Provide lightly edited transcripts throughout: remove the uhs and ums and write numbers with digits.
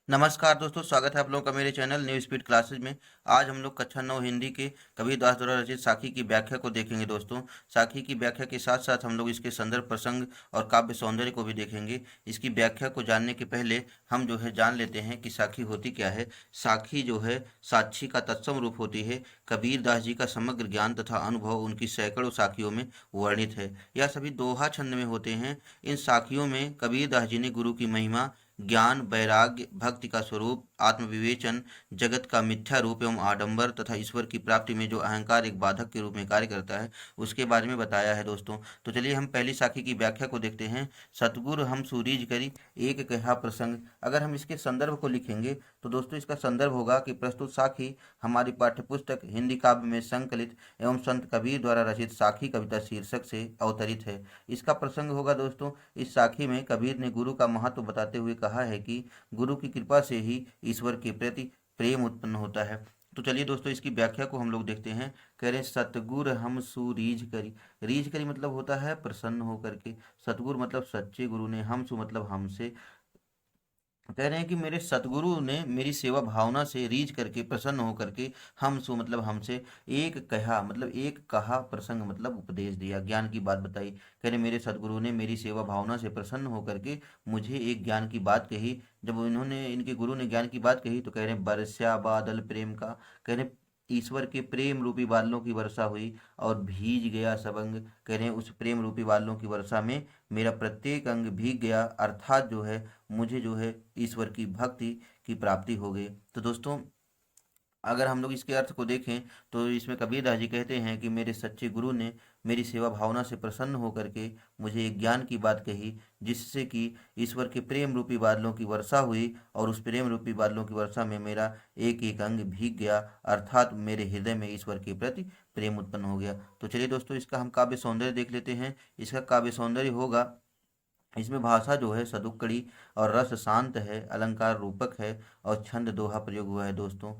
नमस्कार दोस्तों, स्वागत है आप लोगों का मेरे चैनल न्यू स्पीड क्लासेज में। आज हम लोग कक्षा 9 हिंदी के कबीरदास द्वारा रचित साखी की व्याख्या को देखेंगे। दोस्तों, साखी की व्याख्या के साथ साथ हम लोग इसके संदर्भ प्रसंग और काव्य सौंदर्य को भी देखेंगे। इसकी व्याख्या को जानने के पहले हम जो है जान लेते हैं कि साखी होती क्या है। साखी जो है साक्षी का तत्सम रूप होती है। कबीरदास जी का समग्र ज्ञान तथा अनुभव उनकी सैकड़ों साखियों में वर्णित है। यह सभी दोहा छंद में होते हैं। इन साखियों में कबीरदास जी ने गुरु की महिमा, ज्ञान, वैराग्य, भक्ति का स्वरूप, आत्मविवेचन, जगत का मिथ्या रूप एवं आडंबर तथा ईश्वर की प्राप्ति में जो अहंकार एक बाधक के रूप में कार्य करता है, उसके बारे में बताया है। दोस्तों, तो चलिए हम पहली साखी की व्याख्या को देखते हैं। सतगुर हम सूरीज करी एक कहा प्रसंग। अगर हम इसके संदर्भ को लिखेंगे तो दोस्तों इसका संदर्भ होगा कि प्रस्तुत साखी हमारी पाठ्यपुस्तक हिंदी काव्य में संकलित एवं संत कबीर द्वारा रचित साखी कविता शीर्षक से अवतरित है। इसका प्रसंग होगा दोस्तों, इस साखी में कबीर ने गुरु का महत्व बताते हुए कहा है कि गुरु की कृपा से ही ईश्वर के प्रति प्रेम उत्पन्न होता है। तो चलिए दोस्तों इसकी व्याख्या को हम लोग देखते हैं। कह रहे सतगुर हम सुरीज करी। रीझ करी मतलब होता है प्रसन्न होकर के। सतगुरु मतलब सच्चे गुरु ने, हम सु मतलब हमसे। कह रहे हैं कि मेरे सतगुरु ने मेरी सेवा भावना से रीझ करके प्रसन्न होकर के हम सु मतलब हमसे एक कहा मतलब एक कहा प्रसंग मतलब उपदेश दिया, ज्ञान की बात बताई। कह रहे मेरे सतगुरु ने मेरी सेवा भावना से प्रसन्न होकर के मुझे एक ज्ञान की बात कही। जब इन्होंने इनके गुरु ने ज्ञान की बात कही तो कह रहे बरस्या बादल प्रेम का। कह रहे ईश्वर के प्रेम रूपी बादलों की वर्षा हुई और भीज गया सब अंग। कह रहे हैं उस प्रेम रूपी बादलों की वर्षा में मेरा प्रत्येक अंग भीग गया, अर्थात जो है मुझे जो है ईश्वर की भक्ति की प्राप्ति हो गई। तो दोस्तों अगर हम लोग इसके अर्थ को देखें तो इसमें कबीरदास जी कहते हैं कि मेरे सच्चे गुरु ने मेरी सेवा भावना से प्रसन्न होकर के मुझे एक ज्ञान की बात कही, जिससे कि ईश्वर के प्रेम रूपी बादलों की वर्षा हुई और उस प्रेम रूपी बादलों की वर्षा में मेरा एक एक अंग भीग गया, अर्थात मेरे हृदय में ईश्वर के प्रति प्रेम उत्पन्न हो गया। तो चलिए दोस्तों इसका हम काव्य सौंदर्य देख लेते हैं। इसका काव्य सौंदर्य होगा, इसमें भाषा जो है सदुक्कड़ी और रस शांत है, अलंकार रूपक है और छंद दोहा प्रयोग हुआ है। दोस्तों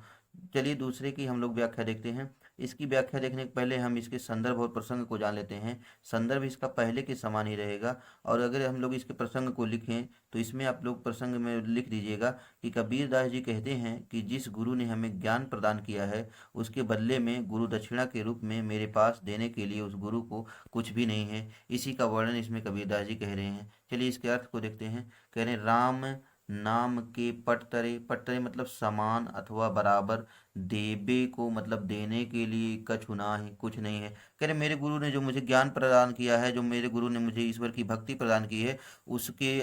चलिए दूसरे की हम लोग व्याख्या देखते हैं। इसकी व्याख्या देखने के पहले हम इसके संदर्भ और प्रसंग को जान लेते हैं। संदर्भ इसका पहले के समान ही रहेगा और अगर हम लोग इसके प्रसंग को लिखें तो इसमें आप लोग प्रसंग में लिख दीजिएगा कि कबीरदास जी कहते हैं कि जिस गुरु ने हमें ज्ञान प्रदान किया है उसके बदले में गुरु दक्षिणा के रूप में मेरे पास देने के लिए उस गुरु को कुछ भी नहीं है। इसी का वर्णन इसमें कबीरदास जी कह रहे हैं। चलिए इसके अर्थ को देखते हैं। कह रहे हैं राम नाम के पटतरे। पटतरे मतलब समान अथवा बराबर, देबे को मतलब देने के लिए, कछु ना है कुछ नहीं है। कह रहे मेरे गुरु ने जो मुझे ज्ञान प्रदान किया है, जो मेरे गुरु ने मुझे ईश्वर की भक्ति प्रदान की है, उसके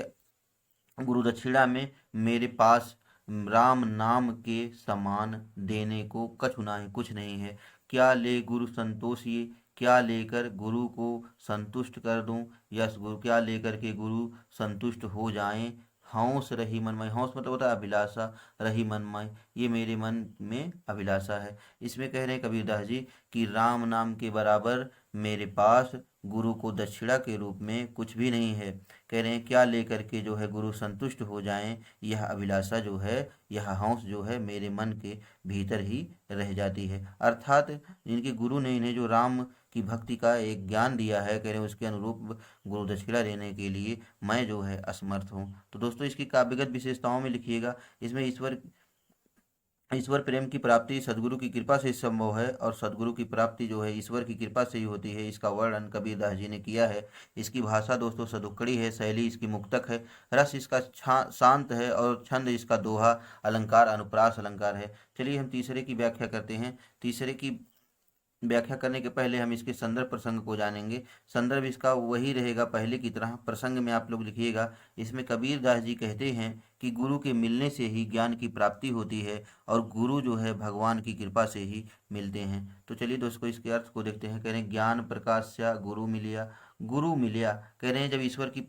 गुरु दक्षिणा में मेरे पास राम नाम के समान देने को कछु ना है कुछ नहीं है। क्या ले गुरु संतोष ये, क्या लेकर गुरु को संतुष्ट कर दूं, यस गुरु क्या लेकर के गुरु संतुष्ट हो जाएं। हंस रही मनमय, हंस मतलब होता है अभिलाषा, रही मनमय ये मेरे मन में अभिलाषा है। इसमें कह रहे हैं कबीरदास जी कि राम नाम के बराबर मेरे पास गुरु को दक्षिणा के रूप में कुछ भी नहीं है। कह रहे हैं क्या लेकर के जो है गुरु संतुष्ट हो जाएं, यह अभिलाषा जो है, यह हंस जो है मेरे मन के भीतर ही रह जाती है। अर्थात इनके गुरु ने इन्हें जो राम की भक्ति का एक ज्ञान दिया है, कह रहे हैं उसके अनुरूप गुरु दक्षिणा देने के लिए मैं जो है असमर्थ हूँ। तो दोस्तों इसकी काव्यगत विशेषताओं में लिखिएगा। इसमें ईश्वर ईश्वर प्रेम की प्राप्ति सदगुरु की कृपा से संभव है और सदगुरु की प्राप्ति जो है ईश्वर की कृपा से ही होती है। इसका वर्णन कबीरदास जी ने किया है। इसकी भाषा दोस्तों सदुक्कड़ी है, शैली इसकी मुक्तक है, रस इसका शांत है और छंद इसका दोहा, अलंकार अनुप्रास अलंकार है। चलिए हम तीसरे की व्याख्या करते हैं। तीसरे की व्याख्या करने के पहले हम इसके संदर्भ प्रसंग को जानेंगे। संदर्भ इसका वही रहेगा पहले की तरह। प्रसंग में आप लोग लिखिएगा। इसमें कबीरदास जी कहते हैं कि गुरु के मिलने से ही ज्ञान की प्राप्ति होती है और गुरु जो है भगवान की कृपा से ही मिलते हैं। तो चलिए दोस्तों इसके अर्थ को देखते हैं। कह रहे हैं ज्ञान प्रकाश्या गुरु मिलिया। गुरु मिलिया कह रहे हैं जब ईश्वर की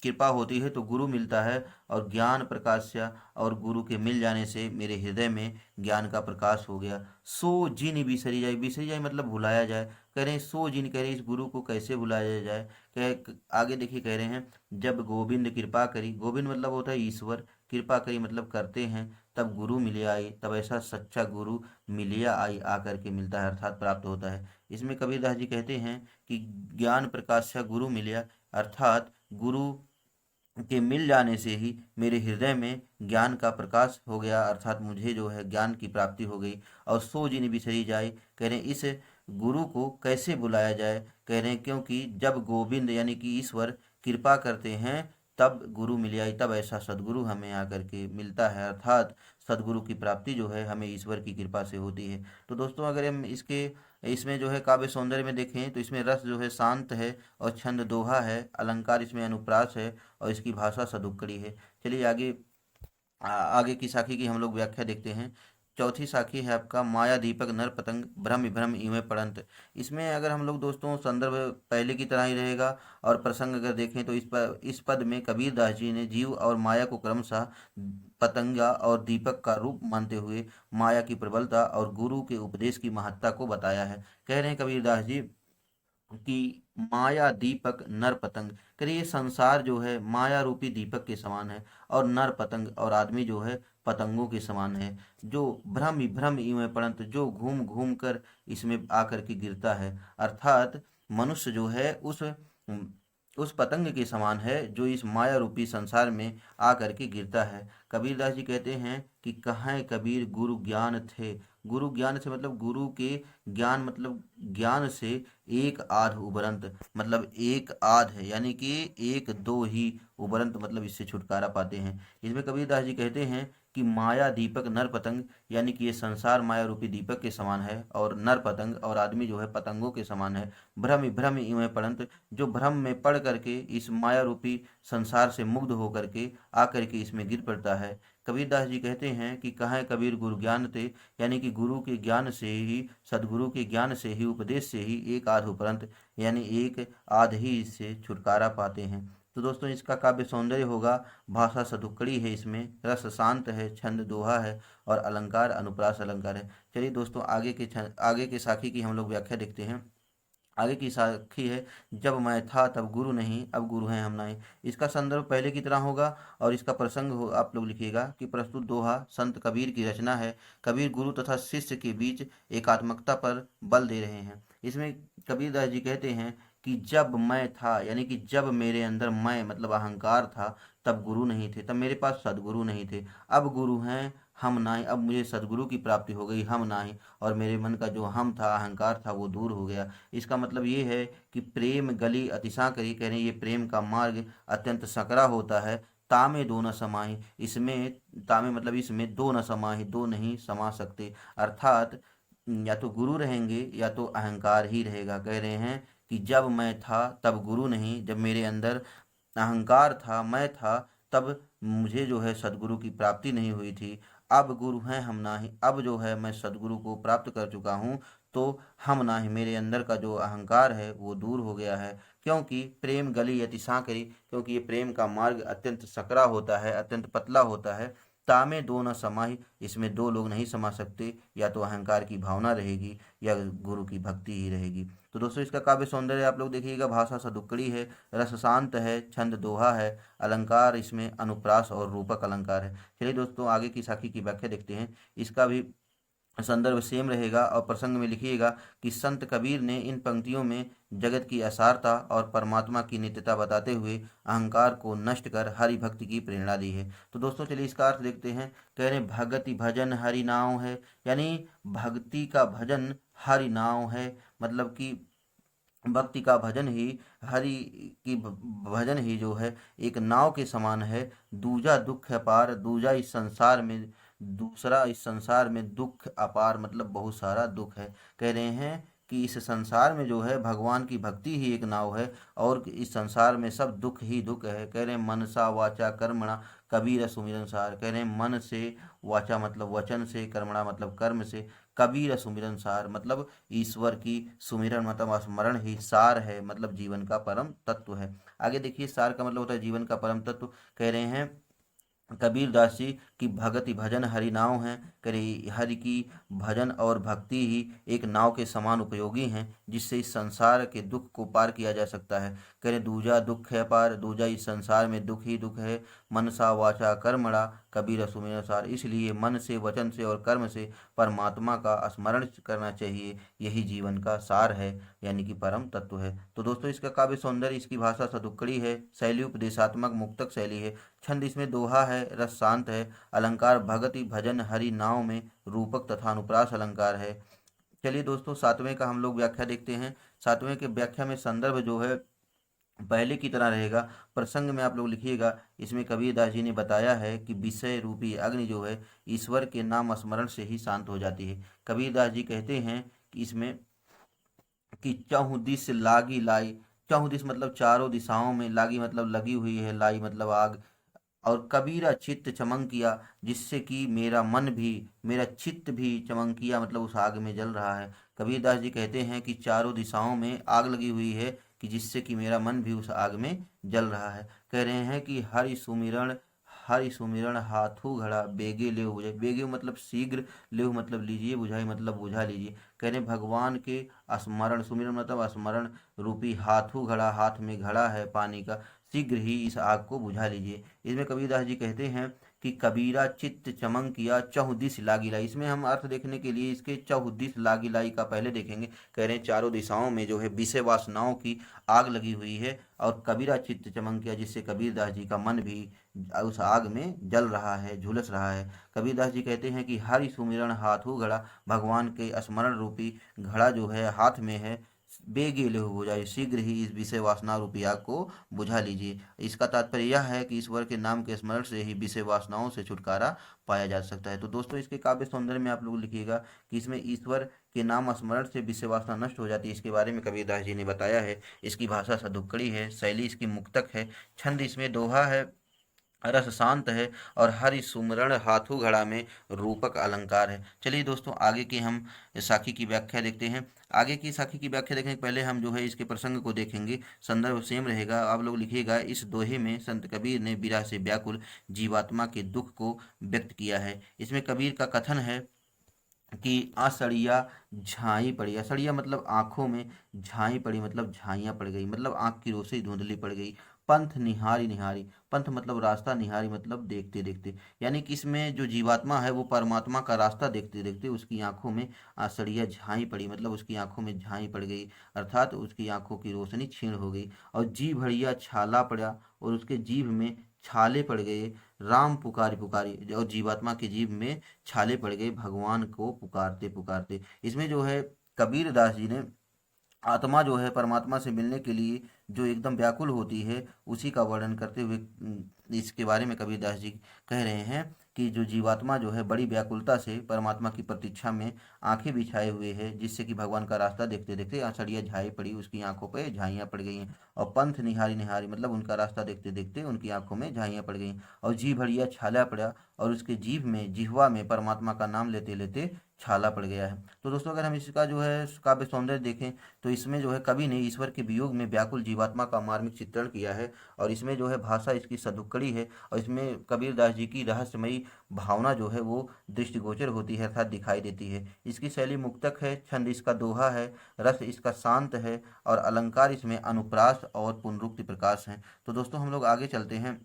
कृपा होती है तो गुरु मिलता है और ज्ञान प्रकाश्या और गुरु के मिल जाने से मेरे हृदय में ज्ञान का प्रकाश हो गया। सो जिन बिसरी जाए, बिसरी जाए मतलब भुलाया जाए। कह रहे हैं सो जिन, कह रहे हैं इस गुरु को कैसे भुलाया जाए। आगे देखिए कह रहे हैं जब गोविंद कृपा करी, गोविंद मतलब होता है ईश्वर, कृपा करी मतलब करते हैं, तब गुरु मिले आई, तब ऐसा सच्चा गुरु मिलिया आई आकर के मिलता है अर्थात प्राप्त होता है। इसमें कबीरदास जी कहते हैं कि ज्ञान प्रकाश गुरु मिलिया, अर्थात गुरु के मिल जाने से ही मेरे हृदय में ज्ञान का प्रकाश हो गया, अर्थात मुझे जो है ज्ञान की प्राप्ति हो गई। और सो जिन बिसरी जाए, कह रहे हैं इस गुरु को कैसे बुलाया जाए, कह रहे हैं क्योंकि जब गोविंद यानी कि ईश्वर कृपा करते हैं तब गुरु मिल आई, तब ऐसा सदगुरु हमें आकर के मिलता है, अर्थात सदगुरु की प्राप्ति जो है हमें ईश्वर की कृपा से होती है। तो दोस्तों अगर हम इसमें जो है काव्य सौंदर्य में देखें तो इसमें रस जो है शांत है, और छंद दोहा है, अलंकार इसमें अनुप्रास है, और इसकी भाषा सदुक्कड़ी है। चलिए आगे की साखी की हम लोग व्याख्या देखते हैं। चौथी साखी है आपका माया दीपक नर पतंग भ्रम विभ्रम इवें पड़ंत। इसमें अगर हम लोग दोस्तों संदर्भ पहले की तरह ही रहेगा, और प्रसंग अगर देखें तो इस पद में कबीर दास जी ने जीव और माया को क्रमशः पतंगा और दीपक का रूप मानते हुए माया की प्रबलता और गुरु के उपदेश की महत्ता को बताया है। कह रहे हैं कबीर दास जी कि माया दीपक नर पतंग, करिए संसार जो है माया रूपी दीपक के समान है, और नर पतंग और आदमी जो है पतंगों के समान है, जो भ्रम ही भ्रम इवें पड़ंत, जो घूम घूम कर इसमें आकर के गिरता है, अर्थात मनुष्य जो है उस पतंग के समान है जो इस माया रूपी संसार में आकर के गिरता है। कबीरदास जी कहते हैं कि कहाँ कबीर गुरु ज्ञान थे। गुरु ज्ञान से मतलब गुरु के ज्ञान, मतलब ज्ञान से एक आध उबरंत, मतलब एक आध है यानी कि एक दो ही उबरंत, मतलब इससे छुटकारा पाते हैं। इसमें कबीरदास जी कहते हैं कि माया दीपक नर पतंग, यानी कि ये संसार माया रूपी दीपक के समान है, और नर पतंग और आदमी जो है पतंगों के समान है। भ्रम भ्रम इवें पड़ंत, जो भ्रम में पड़ करके इस माया रूपी संसार से मुग्ध होकर के आकर के इसमें गिर पड़ता है। कबीरदास जी कहते हैं कि कहाँ कबीर गुरु ज्ञान थे, यानी कि गुरु के ज्ञान से ही, सदगुरु के ज्ञान से ही, उपदेश से ही एक आध उपरंत यानी एक आध ही इससे छुटकारा पाते हैं। तो दोस्तों इसका काव्य सौंदर्य होगा, भाषा सदुक्कड़ी है, इसमें रस शांत है, छंद दोहा है, और अलंकार अनुप्रास अलंकार है। चलिए दोस्तों आगे के साखी की हम लोग व्याख्या देखते हैं। आगे की साखी है जब मैं था तब गुरु नहीं, अब गुरु हैं हम नहीं। इसका संदर्भ पहले की तरह होगा, और इसका प्रसंग आप लोग लिखिएगा कि प्रस्तुत दोहा संत कबीर की रचना है। कबीर गुरु तथा शिष्य के बीच एकात्मकता पर बल दे रहे हैं। इसमें कबीरदास जी कहते हैं कि जब मैं था, यानी कि जब मेरे अंदर मैं मतलब अहंकार था, तब गुरु नहीं थे, तब मेरे पास सदगुरु नहीं थे। अब गुरु हैं हम नाही, अब मुझे सदगुरु की प्राप्ति हो गई, हम नाही, और मेरे मन का जो हम था, अहंकार था, वो दूर हो गया। इसका मतलब ये है कि प्रेम गली अतिशा करी, कह रहे हैं ये प्रेम का मार्ग अत्यंत सकरा होता है। तामे दो न समाही, इसमें तामे मतलब इसमें दो न समाही, दो नहीं समा सकते, अर्थात या तो गुरु रहेंगे या तो अहंकार ही रहेगा। कह रहे हैं कि जब मैं था तब गुरु नहीं, जब मेरे अंदर अहंकार था, मैं था, तब मुझे जो है सदगुरु की प्राप्ति नहीं हुई थी। अब गुरु हैं हम नाही, अब जो है मैं सदगुरु को प्राप्त कर चुका हूँ, तो हम नाही, मेरे अंदर का जो अहंकार है वो दूर हो गया है। क्योंकि प्रेम गली यति सांकरी, क्योंकि ये प्रेम का मार्ग अत्यंत सकरा होता है, अत्यंत पतला होता है। तामे दो न समाही, इसमें दो लोग नहीं समा सकते, या तो अहंकार की भावना रहेगी या गुरु की भक्ति ही रहेगी। तो दोस्तों इसका काव्य सौंदर्य आप लोग देखिएगा, भाषा सदुक्कड़ी है, रस शांत है, छंद दोहा है, अलंकार इसमें अनुप्रास और रूपक अलंकार है। चलिए दोस्तों आगे की साखी की व्याख्या देखते हैं। इसका भी संदर्भ सेम रहेगा, और प्रसंग में लिखिएगा कि संत कबीर ने इन पंक्तियों में जगत की असारता और परमात्मा की नित्यता बताते हुए अहंकार को नष्ट कर हरि भक्ति की प्रेरणा दी है। तो दोस्तों चलिए इसका अर्थ देखते हैं। कह रहे भगति भजन हरि नाम है, यानी भक्ति का भजन हरि नाम है, मतलब कि भक्ति का भजन ही, हरि की भजन ही जो है एक नाव के समान है। दूजा दुख है पार, दूजा इस संसार में, दूसरा इस संसार में दुख अपार, मतलब बहुत सारा दुख है। कह रहे हैं कि इस संसार में जो है भगवान की भक्ति ही एक नाव है, और इस संसार में सब दुख ही दुख है। कह रहे हैं मनसा वाचा कर्मणा कबीर सुमिरन सार, कह रहे हैं मन से, वाचा मतलब वचन से, कर्मणा मतलब कर्म से, कबीर सुमिरन सार मतलब ईश्वर की सुमिरन मतलब स्मरण ही सार है, मतलब जीवन का परम तत्व है। आगे देखिए सार का मतलब होता है जीवन का परम तत्व। कह रहे हैं कबीर दास जी की भगति भजन हरि नाव है, करे हरि की भजन और भक्ति ही एक नाव के समान उपयोगी हैं, जिससे इस संसार के दुख को पार किया जा सकता है। करे दूजा दुख है पार, दूजा इस संसार में दुख ही दुख है, मनसा वाचा कर्मणा कबीर सुमिरन सार। इसलिए मन से, वचन से और कर्म से परमात्मा का स्मरण करना चाहिए, यही जीवन का सार है, यानी कि परम तत्व है। तो दोस्तों इसका काव्य सौंदर्य, इसकी भाषा सदुक्कड़ी है, शैली उपदेशात्मक मुक्तक शैली है, छंद इसमें दोहा है, रस शांत है, अलंकार भगति भजन हरि नाव में रूपक तथा अनुप्रास अलंकार है। चलिए दोस्तों सातवें का हम लोग व्याख्या देखते हैं। सातवें के व्याख्या में संदर्भ जो है पहले की तरह रहेगा। प्रसंग में आप लोग लिखिएगा, इसमें कबीरदास जी ने बताया है कि विषय रूपी अग्नि जो है ईश्वर के नाम स्मरण से ही शांत हो जाती है। कबीरदास जी कहते हैं कि इसमें कि चहुँ दिस लागी लाई, चहुँ दिस मतलब चारों दिशाओं में, लागी मतलब लगी हुई है, लाई मतलब आग, और कबीरा चित्त चमंकिया, जिससे कि मेरा मन भी, मेरा चित्त भी चमंकिया मतलब उस आग में जल रहा है। कबीरदास जी कहते हैं कि चारों दिशाओं में आग लगी हुई है, कि जिससे कि मेरा मन भी उस आग में जल रहा है। कह रहे हैं कि हरि सुमिरन हाथू घड़ा बेगे ले बुझाई, बेगे मतलब शीघ्र, लेव मतलब लीजिए, बुझाई मतलब बुझा लीजिए। कह रहे हैं भगवान के स्मरण, सुमिरन मतलब स्मरण रूपी हाथू घड़ा, हाथ में घड़ा है पानी का, शीघ्र ही इस आग को बुझा लीजिए। इसमें कबीरदास जी कहते हैं कि कबीरा चित्त चमंकिया चहुदिस लागी लाई। इसमें हम अर्थ देखने के लिए इसके चहुदिस लागी लाई का पहले देखेंगे। कह रहे हैं चारों दिशाओं में जो है विषय वासनाओं की आग लगी हुई है, और कबीरा चित्त चमंकिया, जिससे कबीरदास जी का मन भी उस आग में जल रहा है, झुलस रहा है। कबीरदास जी कहते हैं कि हरि सुमिरन हाथू घड़ा, भगवान के स्मरण रूपी घड़ा जो है हाथ में है, बेगे ले बुझाई, शीघ्र ही इस विषय वासना रूपी आग को बुझा लीजिए। इसका तात्पर्य यह है कि ईश्वर के नाम के स्मरण से ही विषय वासनाओं से छुटकारा पाया जा सकता है। तो दोस्तों इसके काव्य सौंदर्य में आप लोग लिखिएगा कि इसमें ईश्वर के नाम स्मरण से विषय वासना नष्ट हो जाती है, इसके बारे में कबीरदास जी ने बताया है। इसकी भाषा सदुक्कड़ी है, शैली इसकी मुक्तक है, छंद इसमें दोहा है, रस शांत है, और हरि सुमरण हाथू घड़ा में रूपक अलंकार है। चलिए दोस्तों आगे की हम साखी की व्याख्या देखते हैं। आगे की साखी की व्याख्या देखने के पहले हम जो है इसके प्रसंग को देखेंगे। संदर्भ सेम रहेगा, आप लोग लिखिएगा। इस दोहे में संत कबीर ने विरह से व्याकुल जीवात्मा के दुख को व्यक्त किया है। इसमें कबीर का कथन है कि आसड़िया झाई पड़ी, असड़िया मतलब आंखों में, झाई पड़ी मतलब झाइयाँ पड़ गई, मतलब आंख की रोशनी धुंधली पड़ गई। पंथ निहारी निहारी, पंथ मतलब रास्ता, निहारी मतलब देखते देखते, यानी कि इसमें जो जीवात्मा है वो परमात्मा का रास्ता देखते देखते उसकी आंखों में आसड़िया झाई पड़ी, मतलब उसकी आंखों में झाई पड़ गई, अर्थात उसकी आंखों की रोशनी क्षीण हो गई। और जी भड़िया छाला पड़ा, और उसके जीभ में छाले पड़ गए। राम पुकारी पुकारी, और जीवात्मा की जीभ में छाले पड़ गए भगवान को पुकारते पुकारते। इसमें जो है कबीर दास जी ने आत्मा जो है परमात्मा से मिलने के लिए जो एकदम व्याकुल होती है, उसी का वर्णन करते हुए इसके बारे में कबीरदास जी कह रहे हैं कि जो जीवात्मा जो है बड़ी व्याकुलता से परमात्मा की प्रतीक्षा में आंखें बिछाए हुए है, जिससे कि भगवान का रास्ता देखते देखते आंसड़ियाँ झाई पड़ी, उसकी आंखों पे झाइयाँ पड़ गई हैं। और पंथ निहारी निहारी मतलब उनका रास्ता देखते देखते उनकी आंखों में झाइयाँ पड़ गई। और जी भरिया छाला पड़ा, और उसके जीभ में, जिह्वा में परमात्मा का नाम लेते लेते छाला पड़ गया है। तो दोस्तों अगर हम इसका जो है काव्य सौंदर्य देखें तो इसमें जो है कवि ने ईश्वर के वियोग में व्याकुल जीवात्मा का मार्मिक चित्रण किया है, और इसमें जो है भाषा इसकी सदुक्कड़ी है, और इसमें कबीरदास जी की रहस्यमयी भावना जो है वो दृष्टिगोचर होती है, अर्थात दिखाई देती है। इसकी शैली मुक्तक है, छंद इसका दोहा है, रस इसका शांत है, और अलंकार इसमें अनुप्रास और पुनरुक्ति प्रकाश है। तो दोस्तों हम लोग आगे चलते हैं।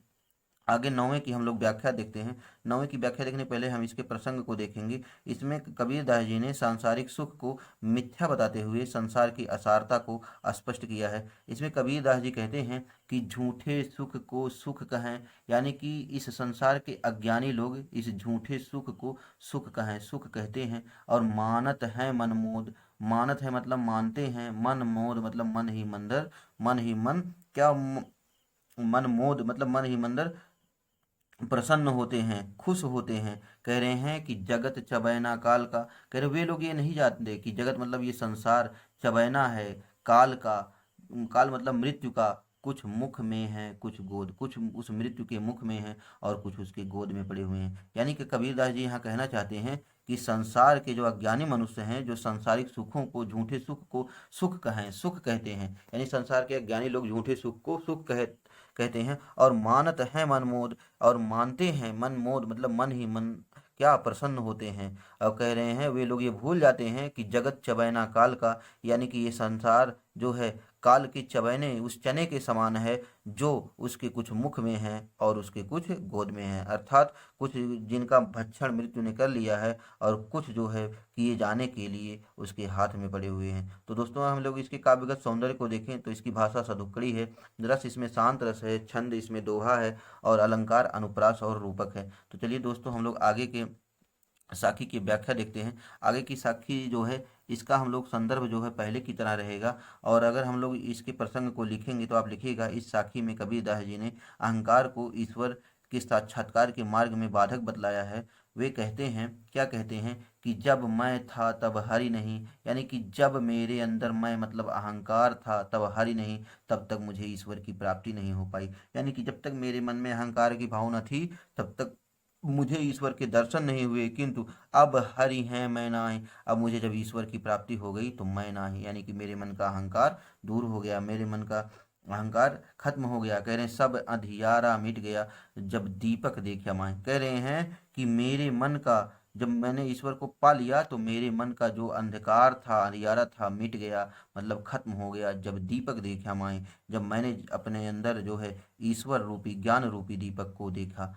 आगे नौवें की हम लोग व्याख्या देखते हैं। नौवें की व्याख्या देखने पहले हम इसके प्रसंग को देखेंगे। इसमें कबीरदास जी ने सांसारिक सुख को मिथ्या बताते हुए संसार की असारता को स्पष्ट किया है। इसमें कबीरदास जी कहते हैं कि झूठे सुख को सुख कहें, यानी कि इस संसार के अज्ञानी लोग इस झूठे सुख को सुख कहें, सुख कहते हैं। और मानत है मनमोद, मानत है मतलब मानते हैं, मन मोद मतलब मन ही मंदर, मन ही मन क्या मन मोद मतलब मन ही मंदर प्रसन्न होते हैं, खुश होते हैं। कह रहे हैं कि जगत चबैना काल का, कह रहे वे लोग ये नहीं जानते कि जगत मतलब ये संसार चबैना है काल का, काल मतलब मृत्यु का, कुछ मुख में है कुछ गोद, कुछ उस मृत्यु के मुख में है और कुछ उसके गोद में पड़े हुए हैं। यानी कि कबीरदास जी यहाँ कहना चाहते हैं कि संसार के जो अज्ञानी मनुष्य हैं, जो सांसारिक सुखों को, झूठे सुख को सुख कहें, सुख कहते हैं, यानी संसार के अज्ञानी लोग झूठे सुख को सुख कहते हैं। और मानत है मनमोद, और मानते हैं मनमोद मतलब मन ही मन क्या प्रसन्न होते हैं। और कह रहे हैं वे लोग ये भूल जाते हैं कि जगत चबैना काल का, यानी कि ये संसार जो है काल के चबैने उस चने के समान है जो उसके कुछ मुख में है और उसके कुछ गोद में है। अर्थात कुछ जिनका भक्षण मृत्यु ने कर लिया है और कुछ जो है किए जाने के लिए उसके हाथ में पड़े हुए हैं। तो दोस्तों हम लोग इसके काव्यगत सौंदर्य को देखें तो इसकी भाषा सधुक्कड़ी है, रस इसमें शांत रस है, छंद इसमें दोहा है और अलंकार अनुप्रास और रूपक है। तो चलिए दोस्तों हम लोग आगे के साखी की व्याख्या देखते हैं। आगे की साखी जो है इसका हम लोग संदर्भ जो है पहले की तरह रहेगा, और अगर हम लोग इसके प्रसंग को लिखेंगे तो आप लिखिएगा, इस साखी में कबीरदास जी ने अहंकार को ईश्वर के साक्षात्कार के मार्ग में बाधक बतलाया है। वे कहते हैं, क्या कहते हैं कि जब मैं था तब हरि नहीं, यानी कि जब मेरे अंदर मैं मतलब अहंकार था तब हरि नहीं, तब तक मुझे ईश्वर की प्राप्ति नहीं हो पाई। यानी कि जब तक मेरे मन में अहंकार की भावना थी तब तक मुझे ईश्वर के दर्शन नहीं हुए, किंतु अब हरि हैं मैं नाही, अब मुझे जब ईश्वर की प्राप्ति हो गई तो मैं नाही, यानी कि मेरे मन का अहंकार दूर हो गया, मेरे मन का अहंकार खत्म हो गया। कह रहे हैं सब अंधियारा मिट गया जब दीपक देखा माए। कह रहे हैं कि मेरे मन का, जब मैंने ईश्वर को पा लिया तो मेरे मन का जो अंधकार था, अंधियारा था, मिट गया, मतलब खत्म हो गया जब दीपक देखा माए, जब मैंने अपने अंदर जो है ईश्वर रूपी ज्ञान रूपी दीपक को देखा।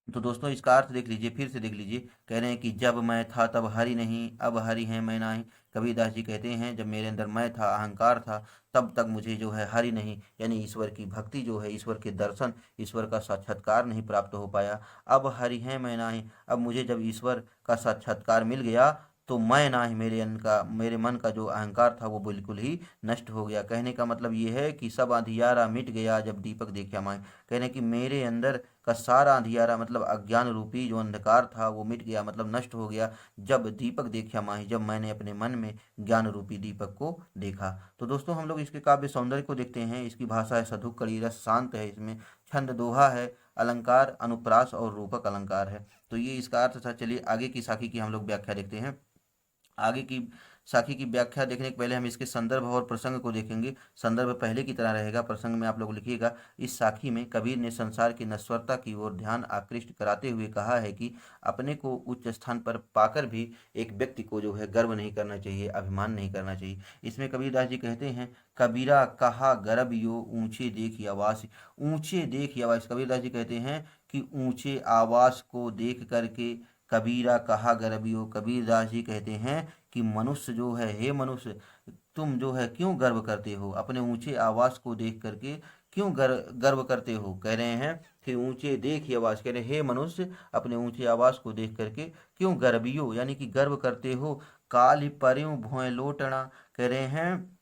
तो दोस्तों इसका अर्थ देख लीजिए, फिर से देख लीजिए। कह रहे हैं कि जब मैं था तब हरि नहीं, अब हरि है मैं नाही। कबीरदास जी कहते हैं जब मेरे अंदर मैं था, अहंकार था, तब तक मुझे जो है हरि नहीं, यानी ईश्वर की भक्ति जो है, ईश्वर के दर्शन, ईश्वर का साक्षात्कार नहीं प्राप्त हो पाया। अब हरि है मैं नाही, अब मुझे जब ईश्वर का साक्षात्कार मिल गया तो मैं नाही, मेरे मन का जो अहंकार था वो बिल्कुल ही नष्ट हो गया। कहने का मतलब ये है कि सब अंधियारा मिट गया जब दीपक देखा माए। कहने कि मेरे अंदर का सारा अंधियारा मतलब अज्ञान रूपी जो अंधकार था वो मिट गया, मतलब नष्ट हो गया जब दीपक देखा माही, जब मैंने अपने मन में ज्ञान रूपी दीपक को देखा। तो दोस्तों हम लोग इसके काव्य सौंदर्य को देखते हैं। इसकी भाषा है सधुक कड़ी रस शांत है, इसमें छंद दोहा है, अलंकार अनुप्रास और रूपक अलंकार है। तो ये इसका अर्थ था। चलिए आगे की साखी की हम लोग व्याख्या देखते हैं। आगे की साखी की व्याख्या देखने के पहले हम इसके संदर्भ और प्रसंग को देखेंगे। संदर्भ पहले की तरह रहेगा, प्रसंग में आप लोग लिखिएगा। इस साखी में कबीर ने संसार की नश्वरता की ओर ध्यान आकृष्ट कराते हुए कहा है कि अपने को उच्च स्थान पर पाकर भी एक व्यक्ति को जो है गर्व नहीं करना चाहिए, अभिमान नहीं करना चाहिए। इसमें कबीरदास जी कहते हैं, कबीरा कहा गर्भ यो ऊंचे देख आवास। ऊंचे देख आवास, कबीरदास जी कहते हैं कि ऊंचे आवास को देख करके कबीरा कहा गर्भियो। कबीरदास जी कहते हैं कि मनुष्य जो है, हे मनुष्य तुम जो है क्यों गर्व करते हो, अपने ऊंचे आवास को देख करके क्यों गर्व करते हो। कह रहे हैं कि ऊंचे देख आवास, कह रहे हे मनुष्य अपने ऊंचे आवास को देख करके क्यों गर्भियो, यानी कि गर्व करते हो। काल पर्यों भोय लोटना, कह रहे हैं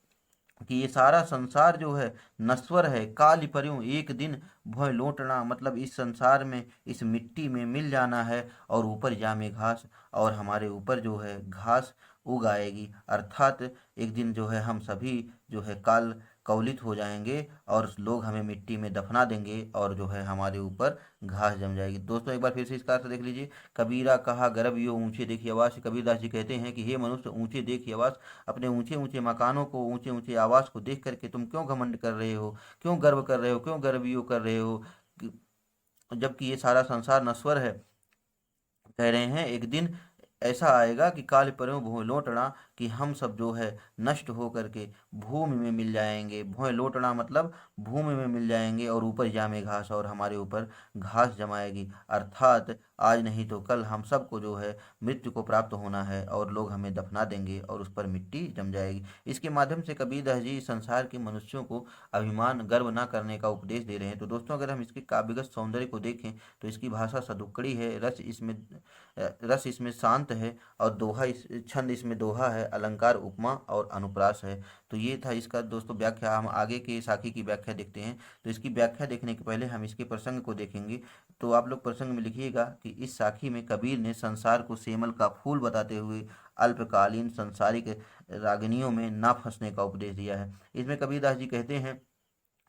कि ये सारा संसार जो है नश्वर है। काल पर्यों एक दिन भोय लौटना, मतलब इस संसार में इस मिट्टी में मिल जाना है और ऊपर जामे घास, और हमारे ऊपर जो है घास उग आएगी। अर्थात एक दिन जो है हम सभी जो है काल कवलित हो जाएंगे और लोग हमें मिट्टी में दफना देंगे और जो है हमारे ऊपर घास जम जाएगी। दोस्तों एक बार फिर से इसका अर्थ देख लीजिए। कबीरा कहा गर्भ यो ऊंचे देखी आवास। कबीरदास जी कहते हैं कि हे मनुष्य ऊंचे देखी आवास, अपने ऊंचे ऊंचे मकानों को, ऊंचे ऊंचे आवास को देख करके तुम क्यों घमंड कर रहे हो, क्यों गर्व कर रहे हो, क्यों गर्वियो कर रहे हो, जबकि ये सारा संसार नश्वर है। कह रहे हैं एक दिन ऐसा आएगा कि काल पर्यों भोय लौटना, कि हम सब जो है नष्ट हो करके भूमि में मिल जाएंगे। भोय लौटना मतलब भूमि में मिल जाएंगे और ऊपर जामे घास, और हमारे ऊपर घास जमाएगी। अर्थात आज नहीं तो कल हम सबको जो है मृत्यु को प्राप्त होना है और लोग हमें दफना देंगे और उस पर मिट्टी जम जाएगी। इसके माध्यम से कबीरदास जी संसार के मनुष्यों को अभिमान गर्व न करने का उपदेश दे रहे हैं। तो दोस्तों अगर हम इसके काव्यगत सौंदर्य को देखें तो इसकी भाषा सदुक्कड़ी है, रस इसमें शांत है, और छंद इसमें दोहा है, अलंकार उपमा और अनुप्रास है। तो ये था इसका दोस्तों व्याख्या। हम आगे के साखी की व्याख्या देखते हैं। तो इसकी व्याख्या देखने के पहले हम इसके प्रसंग को देखेंगे। तो आप लोग प्रसंग में लिखिएगा कि इस साखी में कबीर ने संसार को सेमल का फूल बताते हुए अल्पकालीन संसारिक रागनियों में ना फंसने का उपदेश दिया है। इसमें कबीरदास जी कहते हैं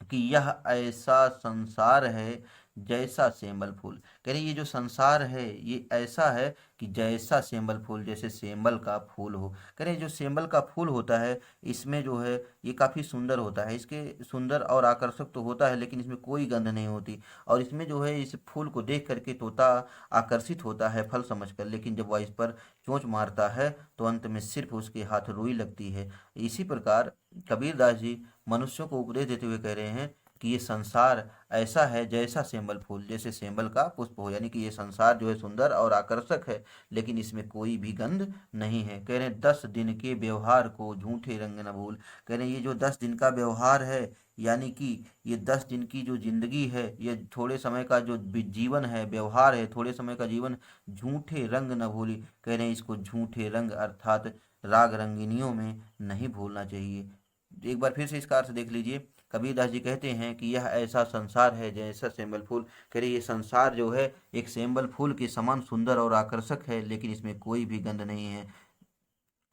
कि यह ऐसा संसार है जैसा सेम्बल फूल। कह रहे ये जो संसार है ये ऐसा है कि जैसा सेम्बल फूल, जैसे सेम्बल का फूल हो। कह रहे जो सेम्बल का फूल होता है इसमें जो है ये काफ़ी सुंदर होता है, इसके सुंदर और आकर्षक तो होता है लेकिन इसमें कोई गंध नहीं होती, और इसमें जो है इस फूल को देख करके तोता आकर्षित होता है फल समझकर, लेकिन जब वह इस पर चोंच मारता है तो अंत में सिर्फ उसके हाथ रुई लगती है। इसी प्रकार कबीरदास जी मनुष्यों को उपदेश देते हुए कह रहे हैं कि ये संसार ऐसा है जैसा सेंबल फूल, जैसे सेंबल का पुष्प हो, यानी कि ये संसार जो है सुंदर और आकर्षक है, लेकिन इसमें कोई भी गंध नहीं है। कह रहे हैं 10 दिन के व्यवहार को झूठे रंग न भूल। कह रहे हैं ये जो 10 दिन का व्यवहार है, यानी कि ये 10 दिन की जो जिंदगी है, ये थोड़े समय का जो जीवन है, व्यवहार है, थोड़े समय का जीवन, झूठे रंग न भूली। कह रहे हैं इसको झूठे रंग अर्थात राग रंगिनियों में नहीं भूलना चाहिए। एक बार फिर से इसका अर्थ देख लीजिए। कबीरदास जी कहते हैं कि यह ऐसा संसार है जैसा सेंबल फूल। कह रहे ये संसार जो है एक सेंबल फूल के समान सुंदर और आकर्षक है, लेकिन इसमें कोई भी गंध नहीं है।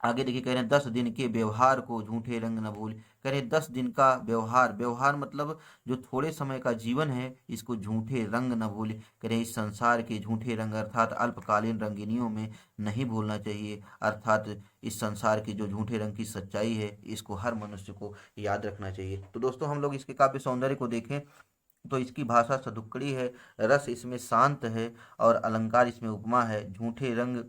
आगे देखिए कह रहे हैं 10 दिन के व्यवहार को झूठे रंग न भूल। कह रहे हैं 10 दिन का व्यवहार, व्यवहार मतलब जो थोड़े समय का जीवन है, इसको झूठे रंग न भूल। कह रहे हैं इस संसार के झूठे रंग अर्थात अल्पकालीन रंगिनियों में नहीं भूलना चाहिए, अर्थात इस संसार की जो झूठे रंग की सच्चाई है, इसको हर मनुष्य को याद रखना चाहिए। तो दोस्तों हम लोग इसके काव्य सौंदर्य को देखें तो इसकी भाषा सदुक्कड़ी है, रस इसमें शांत है और अलंकार इसमें उपमा है। झूठे रंग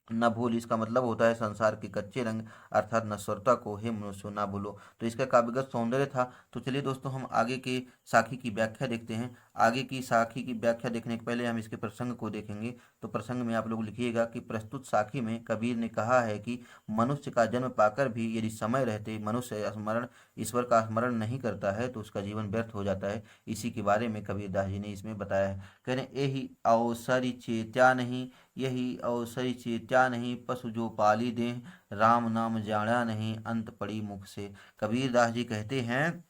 न भूल, इसका मतलब होता है संसार के कच्चे रंग अर्थात नश्वरता को हे मनुष्य ना भूलो। तो इसका काव्यगत सौंदर्य था। तो चलिए दोस्तों हम आगे के साखी की व्याख्या देखते हैं। आगे की साखी की व्याख्या देखने के पहले हम इसके प्रसंग को देखेंगे। तो प्रसंग में आप लोग लिखिएगा कि प्रस्तुत साखी में कबीर ने कहा है कि मनुष्य का जन्म पाकर भी यदि समय रहते मनुष्य स्मरण ईश्वर का स्मरण नहीं करता है तो उसका जीवन व्यर्थ हो जाता है। इसी के बारे में कबीरदास जी ने इसमें बताया है। कह रहे यही अवसरी चेत्या नहीं, यही अवसरी चेत्या नहीं, पशु जो पाली दें, राम नाम जाना नहीं, अंत पड़ी मुख से। कबीरदास जी कहते हैं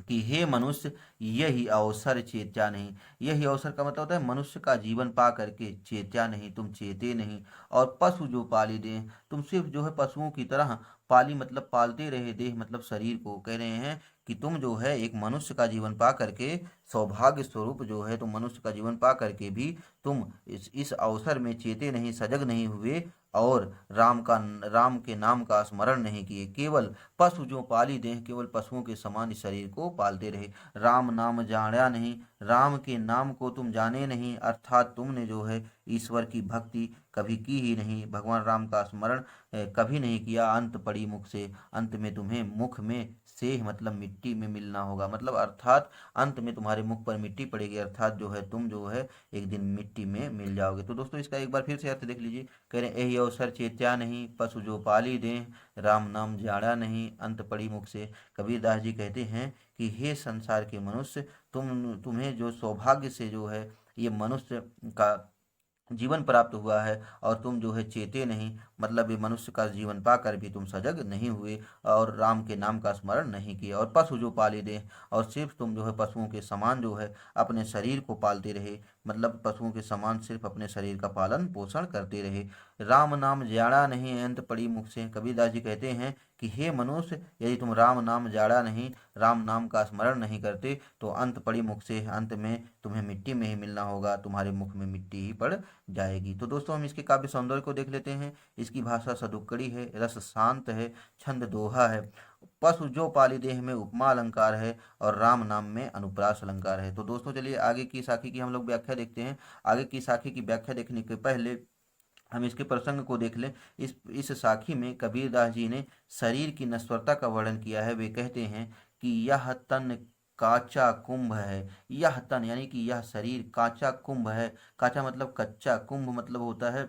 कि हे मनुष्य, यही अवसर चेत्या नहीं। यही अवसर का मतलब होता है मनुष्य का जीवन पा करके चेत्या नहीं, तुम चेते नहीं। और पशु जो पाली दे, तुम सिर्फ जो है पशुओं की तरह पाली मतलब पालते रहे, देह मतलब शरीर को। कह रहे हैं कि तुम जो है एक मनुष्य का जीवन पा करके सौभाग्य स्वरूप जो है तुम मनुष्य का जीवन पा करके भी तुम इस अवसर में चेते नहीं, सजग नहीं हुए और राम के नाम का स्मरण नहीं किए। केवल पशु जो पाली दें, केवल पशुओं के समान इस शरीर को पालते रहे। राम नाम जाना नहीं, राम के नाम को तुम जाने नहीं, अर्थात तुमने जो है ईश्वर की भक्ति कभी की ही नहीं, भगवान राम का स्मरण कभी नहीं किया। अंत पड़ी मुख से, अंत में तुम्हें मुख में से मतलब मिट्टी में मिलना होगा, मतलब अर्थात अंत में तुम्हारे मुख पर मिट्टी पड़ेगी, अर्थात जो है तुम जो है एक दिन मिट्टी में मिल जाओगे। तो दोस्तों इसका एक बार फिर से अर्थ देख लीजिए। कह रहे यही अवसर चेत्या नहीं, पशु जो पाली दें, राम नाम जाड़ा नहीं, अंत पड़ी मुख से। कबीरदास जी कहते हैं कि हे संसार के मनुष्य, तुम्हें जो सौभाग्य से जो है ये मनुष्य का जीवन प्राप्त हुआ है और तुम जो है चेते नहीं, मतलब ये मनुष्य का जीवन पाकर भी तुम सजग नहीं हुए और राम के नाम का स्मरण नहीं किया। और पशु जो पाली दे, और सिर्फ तुम जो है पशुओं के समान जो है अपने शरीर को पालते रहे, मतलब पशुओं के समान सिर्फ अपने शरीर का पालन पोषण करते रहे। राम नाम जाड़ा नहीं, अंत पड़ी मुख से। कबीरदास जी कहते हैं कि हे मनुष्य, यदि तुम राम नाम जाड़ा नहीं, राम नाम का स्मरण नहीं करते तो अंत पड़ी मुख से, अंत में तुम्हें मिट्टी में ही मिलना होगा, तुम्हारे मुख में मिट्टी ही पड़ जाएगी। तो दोस्तों हम इसके काव्य सौंदर्य को देख लेते हैं। इसकी भाषा सदुक्कड़ी है, रस शांत है, छंद दोहा है। पशु जो पाली देह में उपमा अलंकार है और राम नाम में अनुप्रास अलंकार है। तो दोस्तों चलिए आगे की साखी की हम लोग व्याख्या देखते हैं। आगे की साखी की व्याख्या देखने के पहले हम इसके प्रसंग को देख लें। इस साखी में कबीरदास जी ने शरीर की नश्वरता का वर्णन किया है। वे कहते हैं कि यह तन काचा कुंभ है। यह तन यानी कि यह शरीर काचा कुंभ है। काचा मतलब कच्चा, कुंभ मतलब होता है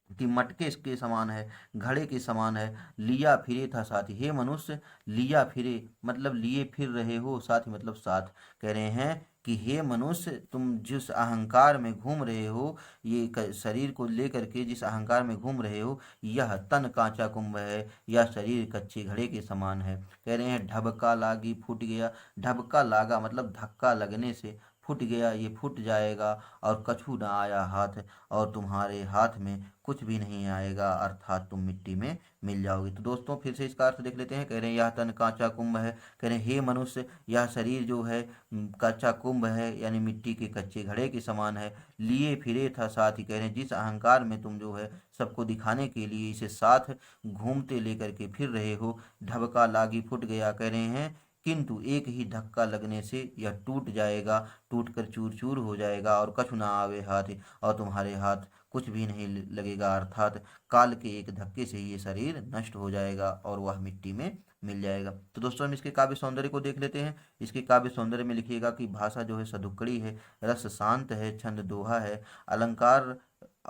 कि मटके के समान है, घड़े के समान है। लिया फिरे था साथी, हे मनुष्य, लिया फिरे मतलब लिए फिर रहे हो, साथी मतलब साथ। कह रहे हैं कि हे मनुष्य, तुम जिस अहंकार में घूम रहे हो, ये शरीर को लेकर के जिस अहंकार में घूम रहे हो, यह तन कांचा कुंभ है, यह शरीर कच्चे घड़े के समान है। कह रहे हैं ढबका लागी फूट गया। ढबका लागा मतलब धक्का लगने से, फूट गया ये फूट जाएगा। और कछु न आया हाथ, और तुम्हारे हाथ में कुछ भी नहीं आएगा, अर्थात तुम मिट्टी में मिल जाओगे। तो दोस्तों फिर से इसका अर्थ देख लेते हैं। कह रहे हैं यह तन कांचा कुंभ है। कह रहे हैं हे मनुष्य, यह शरीर जो है कांचा कुंभ है, यानी मिट्टी के कच्चे घड़े के समान है। लिए फिरे था साथ ही, कह रहे हैं जिस अहंकार में तुम जो है सबको दिखाने के लिए इसे साथ घूमते लेकर के फिर रहे हो। ढबका लागी फूट गया, कह रहे हैं किंतु एक ही धक्का लगने से यह टूट जाएगा, टूट कर चूर चूर हो जाएगा। और कछु ना आवे हाथ, और तुम्हारे हाथ कुछ भी नहीं लगेगा, अर्थात काल के एक धक्के से ये शरीर नष्ट हो जाएगा और वह मिट्टी में मिल जाएगा। तो दोस्तों हम इसके काव्य सौंदर्य को देख लेते हैं। इसके काव्य सौंदर्य में लिखिएगा कि भाषा जो है सदुक्कड़ी है, रस शांत है, छंद दोहा है, अलंकार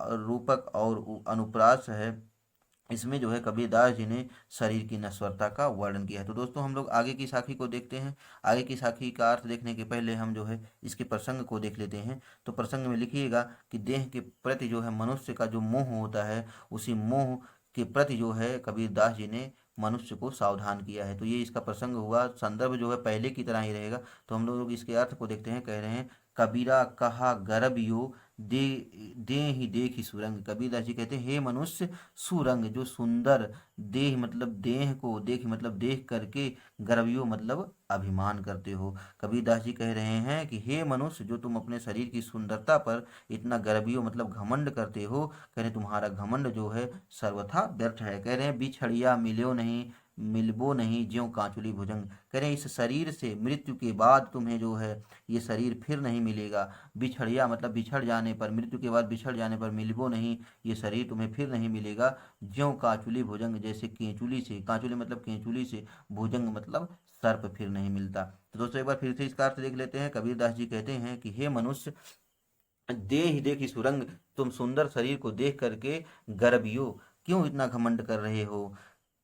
रूपक और अनुप्रास है। इसमें जो है कबीरदास जी ने शरीर की नश्वरता का वर्णन किया है। तो दोस्तों हम लोग आगे की साखी को देखते हैं। आगे की साखी का अर्थ देखने के पहले हम जो है इसके प्रसंग को देख लेते हैं। तो प्रसंग में लिखिएगा कि देह के प्रति जो है मनुष्य का जो मोह होता है, उसी मोह के प्रति जो है कबीरदास जी ने मनुष्य को सावधान किया है। तो ये इसका प्रसंग हुआ। संदर्भ जो है पहले की तरह ही रहेगा। तो हम लोग इसके अर्थ को देखते हैं। कह रहे हैं, कबीरा कहा गर्भ यो दे दे ही देख ही सुरंग। कबीरदास जी कहते हैं, हे मनुष्य, सुरंग जो सुंदर, देह मतलब देह को, देख मतलब देख करके, गर्वियो मतलब अभिमान करते हो। कबीरदास जी कह रहे हैं कि हे मनुष्य, जो तुम अपने शरीर की सुंदरता पर इतना गर्वियो मतलब घमंड करते हो, कह रहे तुम्हारा घमंड जो है सर्वथा व्यर्थ है। कह रहे हैं, बिछड़िया मिल्यो नहीं, मिलबो नहीं ज्यों कांचुली भुजंग। कह रहे हैं इस शरीर से मृत्यु के बाद तुम्हें जो है ये शरीर फिर नहीं मिलेगा। बिछड़िया मतलब बिछड़ जाने पर, मृत्यु के बाद बिछड़ जाने पर, मिलबो नहीं ये शरीर तुम्हें फिर नहीं मिलेगा, ज्यों कांचुली भुजंग जैसे केंचुली से, कांचुली मतलब केंचुली से, भुजंग मतलब सर्प फिर नहीं मिलता। तो दोस्तों एक बार फिर से इसका अर्थ देख लेते हैं। कबीरदास जी कहते हैं कि हे मनुष्य, देह देखी सुरंग, तुम सुंदर शरीर को देख करके गर्वियो क्यों इतना घमंड कर रहे हो।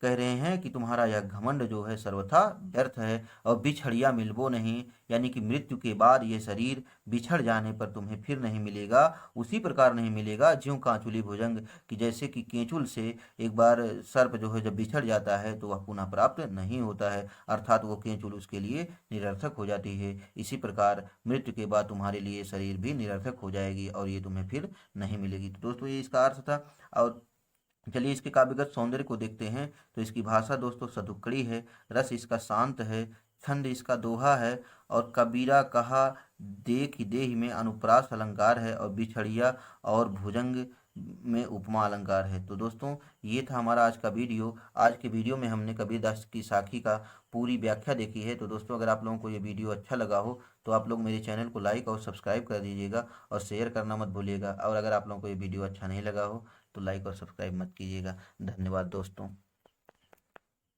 कह रहे हैं कि तुम्हारा यह घमंड जो है सर्वथा व्यर्थ है। और बिछड़िया मिलबो नहीं, यानी कि मृत्यु के बाद ये शरीर बिछड़ जाने पर तुम्हें फिर नहीं मिलेगा, उसी प्रकार नहीं मिलेगा ज्यों कांचुली भुजंग, कि जैसे कि केंचुल से एक बार सर्प जो है जब बिछड़ जाता है तो वह पुनः प्राप्त नहीं होता है, अर्थात वो केंचुल उसके लिए निरर्थक हो जाती है। इसी प्रकार मृत्यु के बाद तुम्हारे लिए शरीर भी निरर्थक हो जाएगी और ये तुम्हें फिर नहीं मिलेगी। तो दोस्तों ये इसका अर्थ था। और चलिए इसके काव्यगत सौंदर्य को देखते हैं। तो इसकी भाषा दोस्तों सदुक्कड़ी है, रस इसका शांत है, छंद इसका दोहा है, और कबीरा कहा देख ही देह में अनुप्रास अलंकार है, और बिछड़िया और भुजंग में उपमा अलंकार है। तो दोस्तों ये था हमारा आज का वीडियो। आज के वीडियो में हमने कबीरदास की साखी का पूरी व्याख्या देखी है। तो दोस्तों अगर आप लोगों को ये वीडियो अच्छा लगा हो तो आप लोग मेरे चैनल को लाइक और सब्सक्राइब कर दीजिएगा और शेयर करना मत भूलिएगा। और अगर आप लोगों को ये वीडियो अच्छा नहीं लगा हो तो लाइक और सब्सक्राइब मत कीजिएगा। धन्यवाद दोस्तों।